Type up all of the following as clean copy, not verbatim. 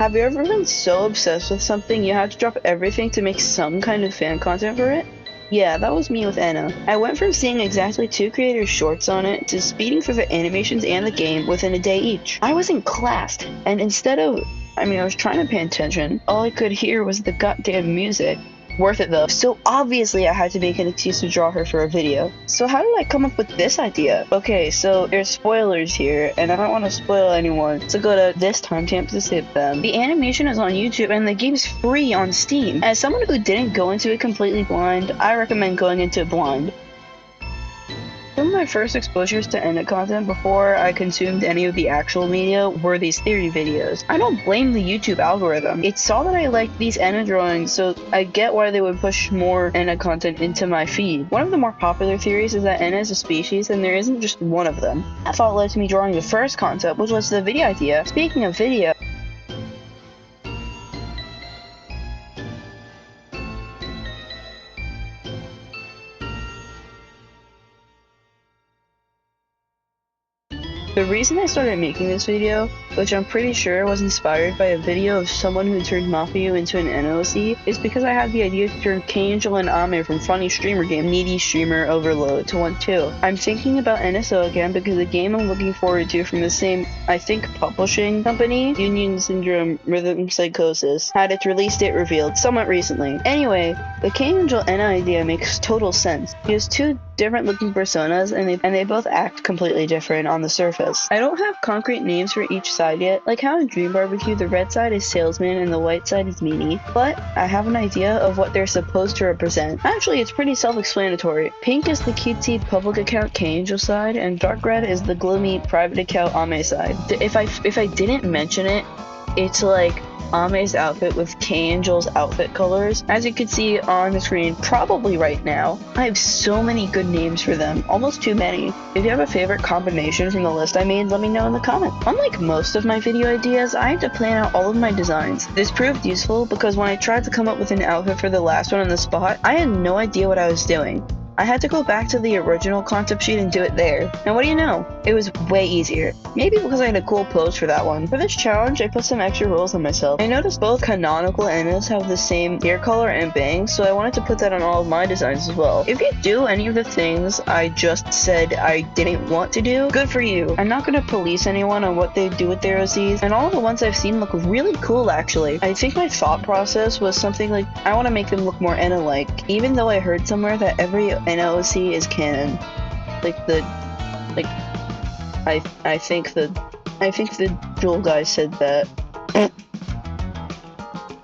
Have you ever been so obsessed with something you had to drop everything to make some kind of fan content for it? Yeah, that was me with ENA. I went from seeing exactly 2 creators' shorts on it to speeding through the animations and the game within a day each. I was in class, and instead of, I was trying to pay attention, all I could hear was the goddamn music. Worth it though. So obviously I had to make an excuse to draw her for a video. So how did I come up with this idea? Okay, so there's spoilers here, and I don't want to spoil anyone, so go to this timestamp to skip them. The animation is on YouTube and the game's free on Steam. As someone who didn't go into it completely blind, I recommend going into it blind. Some of my first exposures to ENA content before I consumed any of the actual media were these theory videos. I don't blame the YouTube algorithm. It saw that I liked these ENA drawings, so I get why they would push more ENA content into my feed. One of the more popular theories is that ENA is a species and there isn't just one of them. That thought led to me drawing the first concept, which was the video idea. Speaking of video, the reason I started making this video, which I'm pretty sure was inspired by a video of someone who turned Mafiu into an NOC, is because I had the idea to turn K-Angel and Ame from Funny Streamer Game Needy Streamer Overload to one too. I'm thinking about NSO again because the game I'm looking forward to from the same, I think, publishing company, Union Syndrome Rhythm Psychosis, had its release date revealed somewhat recently. Anyway, the K-Angel N idea makes total sense. He has 2 different looking personas and they both act completely different on the surface. I don't have concrete names for each side yet, like how in Dream Barbecue the red side is salesman and the white side is meanie, but I have an idea of what they're supposed to represent. Actually, it's pretty self-explanatory. Pink is the cutesy public account K-Angel side, and dark red is the gloomy private account Ame side. If I didn't mention it, it's like Ame's outfit with K-Angel's outfit colors. As you can see on the screen, probably right now, I have so many good names for them, almost too many. If you have a favorite combination from the list I made, let me know in the comments. Unlike most of my video ideas, I had to plan out all of my designs. This proved useful because when I tried to come up with an outfit for the last one on the spot, I had no idea what I was doing. I had to go back to the original concept sheet and do it there. And what do you know? It was way easier. Maybe because I had a cool pose for that one. For this challenge, I put some extra rules on myself. I noticed both canonical ENAs have the same hair color and bangs, so I wanted to put that on all of my designs as well. If you do any of the things I just said I didn't want to do, good for you. I'm not going to police anyone on what they do with their OCs, and all of the ones I've seen look really cool actually. I think my thought process was something like, I want to make them look more ENA-like, even though I heard somewhere that every NOC is canon. I think the Jewel guy said that.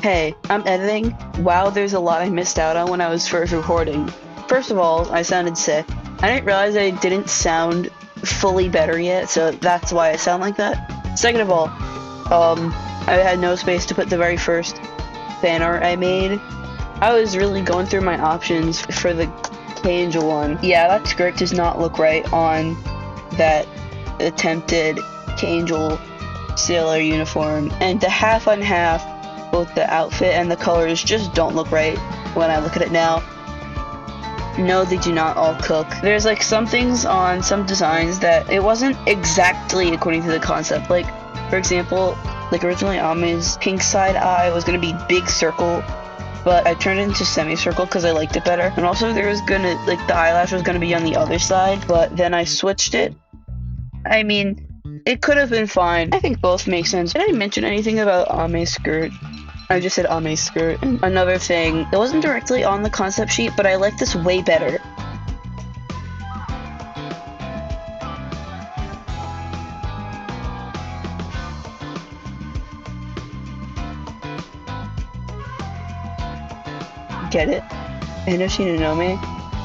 Hey, I'm editing. Wow, there's a lot I missed out on when I was first recording. First of all, I sounded sick. I didn't realize I didn't sound fully better yet, so that's why I sound like that. Second of all, I had no space to put the very first fan art I made. I was really going through my options for the K-Angel one. Yeah, that skirt does not look right on that attempted K-Angel sailor uniform. And the half on half, both the outfit and the colors just don't look right when I look at it now. No, they do not all cook. There's like some things on some designs that it wasn't exactly according to the concept. Like, for example, like originally Ame's pink side eye was gonna be big circle, but I turned it into semicircle because I liked it better. And also there was gonna, like, the eyelash was gonna be on the other side, but then I switched it. I mean, it could have been fine. I think both make sense. Did I mention anything about Ame's skirt? I just said Ame's skirt. Another thing, it wasn't directly on the concept sheet, but I like this way better. Get it? Ena Shinonome?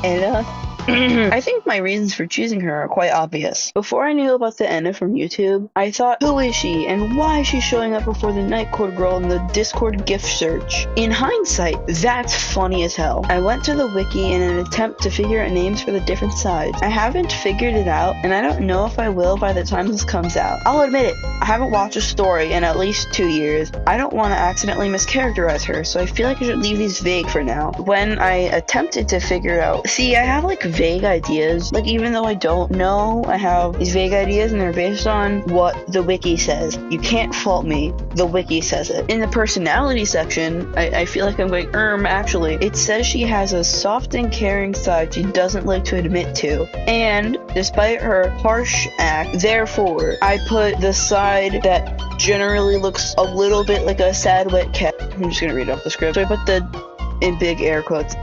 Ena? I think my reasons for choosing her are quite obvious. Before I knew about the Ena from YouTube, I thought, who is she and why is she showing up before the Nightcore girl in the Discord gift search? In hindsight, that's funny as hell. I went to the wiki in an attempt to figure out names for the different sides. I haven't figured it out, and I don't know if I will by the time this comes out. I'll admit it, I haven't watched a story in at least 2 years. I don't want to accidentally mischaracterize her, so I feel like I should leave these vague for now. When I attempted to figure out, see, I have like vague ideas. Like, even though I don't know, I have these vague ideas and they're based on what the wiki says. You can't fault me. The wiki says it. In the personality section, I feel like I'm going, actually, it says she has a soft and caring side she doesn't like to admit to. And despite her harsh act, therefore, I put the side that generally looks a little bit like a sad wet cat. I'm just gonna read off the script. So I put the, in big air quotes,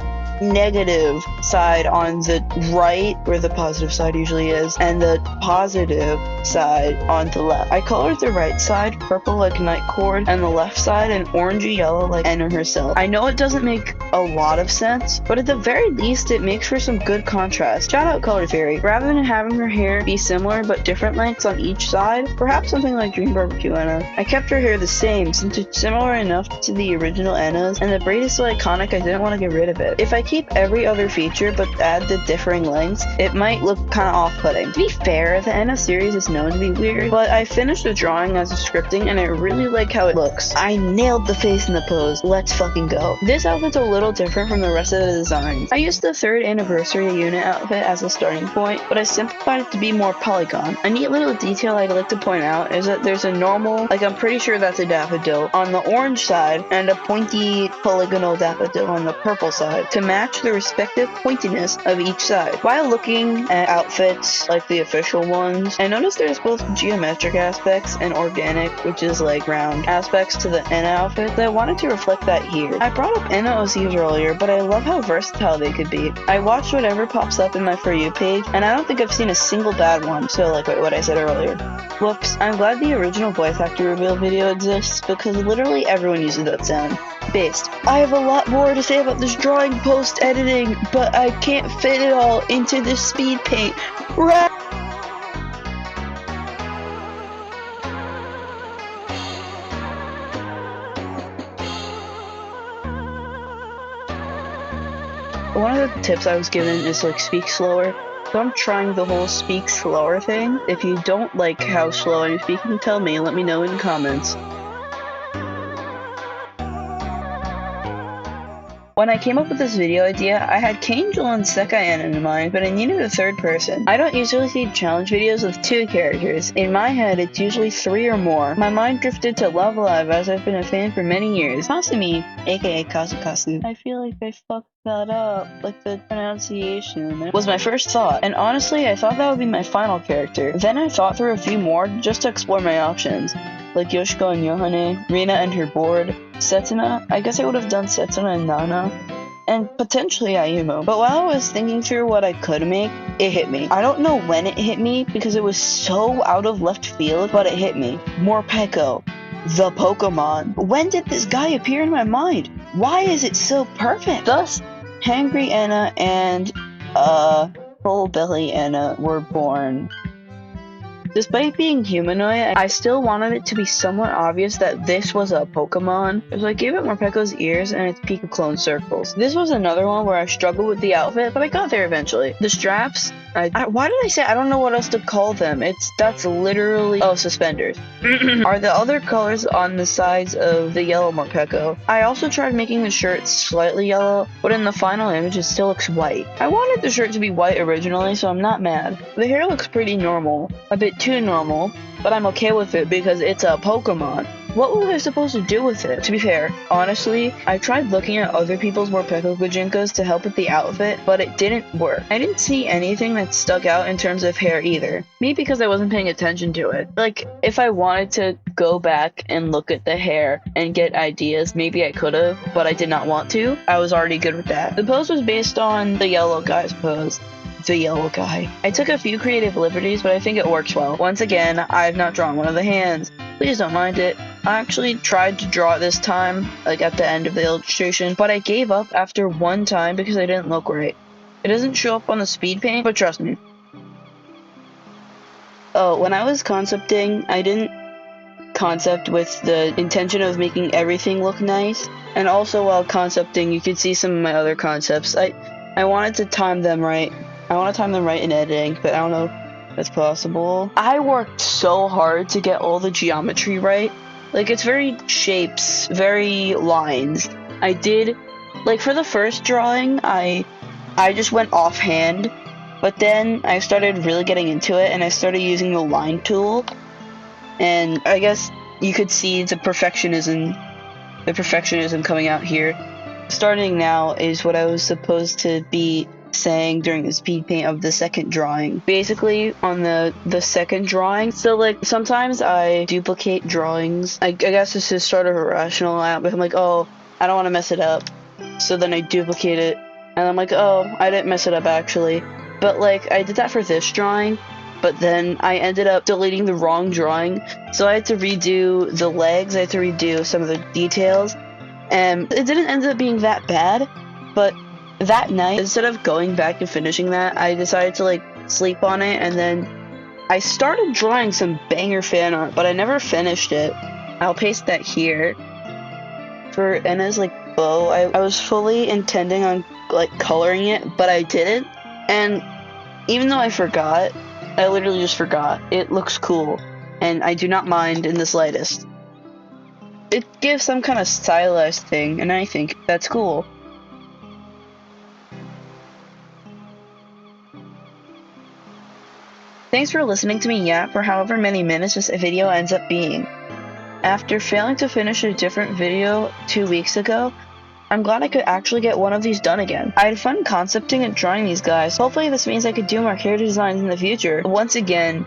negative side on the right, where the positive side usually is, and the positive side on the left. I colored the right side purple like Night Cord, and the left side an orangey yellow like Anna herself. I know it doesn't make a lot of sense, but at the very least it makes for some good contrast. Shout out color theory. Rather than having her hair be similar but different lengths on each side, perhaps something like Dream Barbecue Anna. I kept her hair the same since it's similar enough to the original Anna's, and the braid is so iconic I didn't want to get rid of it. If I keep every other feature but add the differing lengths, it might look kind of off-putting. To be fair, the ENA series is known to be weird, but I finished the drawing as a scripting and I really like how it looks. I nailed the face and the pose. Let's fucking go. This outfit's a little different from the rest of the designs. I used the 3rd anniversary unit outfit as a starting point, but I simplified it to be more polygon. A neat little detail I'd like to point out is that there's a normal, like I'm pretty sure that's a daffodil, on the orange side and a pointy polygonal daffodil on the purple side to match the respective pointiness of each side. While looking at outfits like the official ones, I noticed there's both geometric aspects and organic, which is like round, aspects to the ENA outfit that I wanted to reflect that here. I brought up ENA OCs earlier, but I love how versatile they could be. I watched whatever pops up in my For You page, and I don't think I've seen a single bad one, so like what I said earlier. Whoops, I'm glad the original voice actor reveal video exists, because literally everyone uses that sound. Based. I have a lot more to say about this drawing post-editing, but I can't fit it all into this speed paint. One of the tips I was given is to like speak slower. So I'm trying the whole speak slower thing. If you don't like how slow I'm speaking, tell me, let me know in the comments. When I came up with this video idea, I had Kangel and Sekai Anna in mind, but I needed a third person. I don't usually see challenge videos with 2 characters. In my head, it's usually 3 or more. My mind drifted to Love Live as I've been a fan for many years. Kasumi, aka Kazukasu. I feel like I fucked that up, like the pronunciation, was my first thought, and honestly, I thought that would be my final character. Then I thought through a few more just to explore my options, like Yoshiko and Yohane, Rina and her board, Setsuna. I guess I would have done Setsuna and Nana, and potentially Ayumu. But while I was thinking through what I could make, it hit me. I don't know when it hit me because it was so out of left field, but it hit me. Morpeko, the Pokemon. When did this guy appear in my mind? Why is it so perfect? Thus, Hangry Anna and Full Belly Anna were born. Despite being humanoid, I still wanted it to be somewhat obvious that this was a Pokemon, so I gave it Morpeko's ears and its Pika clone circles. This was another one where I struggled with the outfit, but I got there eventually. The straps, why did I say I don't know what else to call them? That's literally, suspenders. Are the other colors on the sides of the yellow Morpeko. I also tried making the shirt slightly yellow, but in the final image it still looks white. I wanted the shirt to be white originally, so I'm not mad. The hair looks pretty normal, a bit too normal, but I'm okay with it because it's a Pokemon. What was I supposed to do with it? To be fair, honestly, I tried looking at other people's Morpeko Gojinkas to help with the outfit, but it didn't work. I didn't see anything that stuck out in terms of hair either. Maybe because I wasn't paying attention to it. Like, if I wanted to go back and look at the hair and get ideas, maybe I could have, but I did not want to. I was already good with that. The pose was based on the yellow guy's pose. The yellow guy. I took a few creative liberties, but I think it works well. Once again, I have not drawn one of the hands. Please don't mind it. I actually tried to draw it this time, like at the end of the illustration, but I gave up after one time because I didn't look right. It doesn't show up on the speed paint, but trust me. Oh, when I was concepting, I didn't concept with the intention of making everything look nice, and also while concepting, you could see some of my other concepts. I wanted to time them right. I want to time them right in editing, but I don't know if that's possible. I worked so hard to get all the geometry right. Like, it's very shapes, very lines. I did, like, for the first drawing, I just went offhand But then I started really getting into it, and I started using the line tool, and I guess you could see the perfectionism coming out here. Starting now is what I was supposed to be saying during the speed paint of the second drawing. Basically, on the second drawing, so like sometimes I duplicate drawings. I guess this is sort of irrational, but I'm like, oh, I don't want to mess it up. So then I duplicate it, and I'm like, oh, I didn't mess it up actually. But like, I did that for this drawing, but then I ended up deleting the wrong drawing, so I had to redo the legs, I had to redo some of the details, and it didn't end up being that bad, but that night, instead of going back and finishing that, I decided to like sleep on it, and then I started drawing some banger fan art, but I never finished it. I'll paste that here. For ENA's like bow, I was fully intending on like coloring it, but I didn't, and even though I forgot, I literally just forgot. It looks cool, and I do not mind in the slightest. It gives some kind of stylized thing, and I think that's cool. Thanks for listening to me yap for however many minutes this video ends up being. After failing to finish a different video 2 weeks ago, I'm glad I could actually get one of these done again. I had fun concepting and drawing these guys. Hopefully this means I could do more character designs in the future. Once again,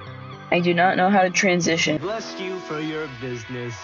I do not know how to transition. Bless you for your business.